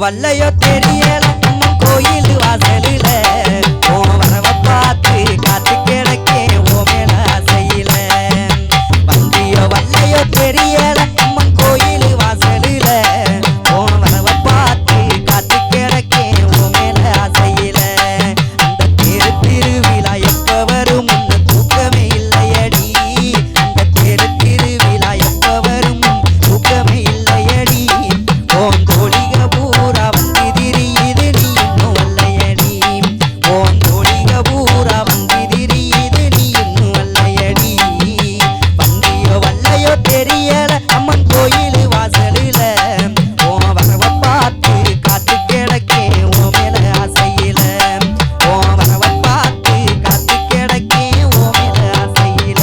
வல்லையோ தெரியல கோயில் வாசலில வரவ பார்த்து காத்து கிடக்கே ஓ மேல ஆசையில வந்தியோ வல்லையோ தெரியல கோயில் வாசலில வரவ பார்த்து காத்து கிடக்கே ஓ மேல ஆசையில அந்த திருவிழா எப்ப வரும் தூக்கமே இல்லையடி அந்த திருவிழா எப்ப வரும் தூக்கமே இல்லையடி ஓம் தோழிக பூரா வந்து திரியுது நீ இன்னும் வல்லையடி ஓம் தோழிக பூரா வந்து திரியுது நீ இன்னும் வல்லையடி வந்தியோ வல்லையோ தெரியல அம்மன் கோயில் வாசலில வரவ பார்த்து காத்து கிடக்கே ஓ மேல ஆசையில வரவ பார்த்து காத்து கிடக்கே ஓ மேல ஆசையில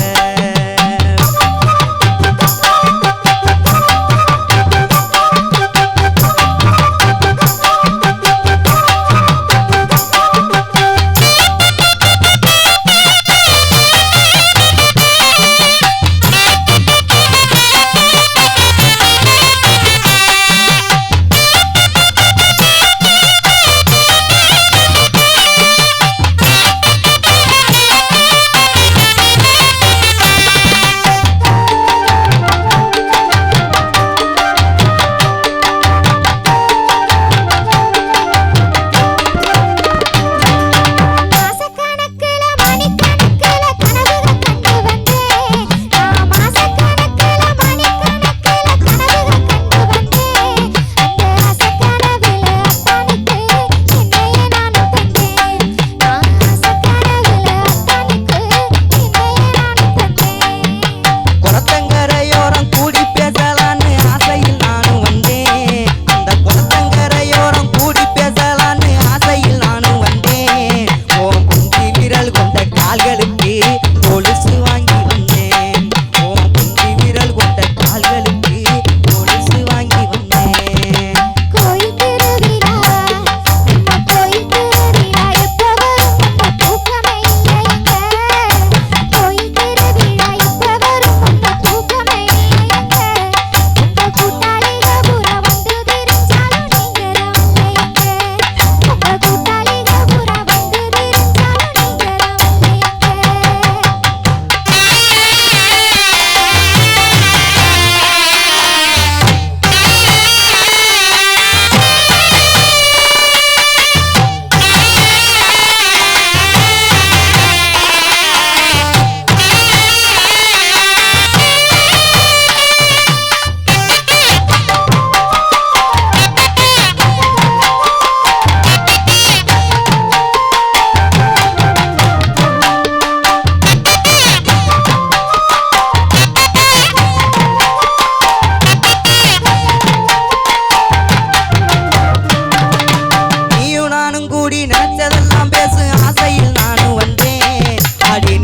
நினைச்சதெல்லாம் பேசு ஆசையில் நானும் வந்தேன் அடி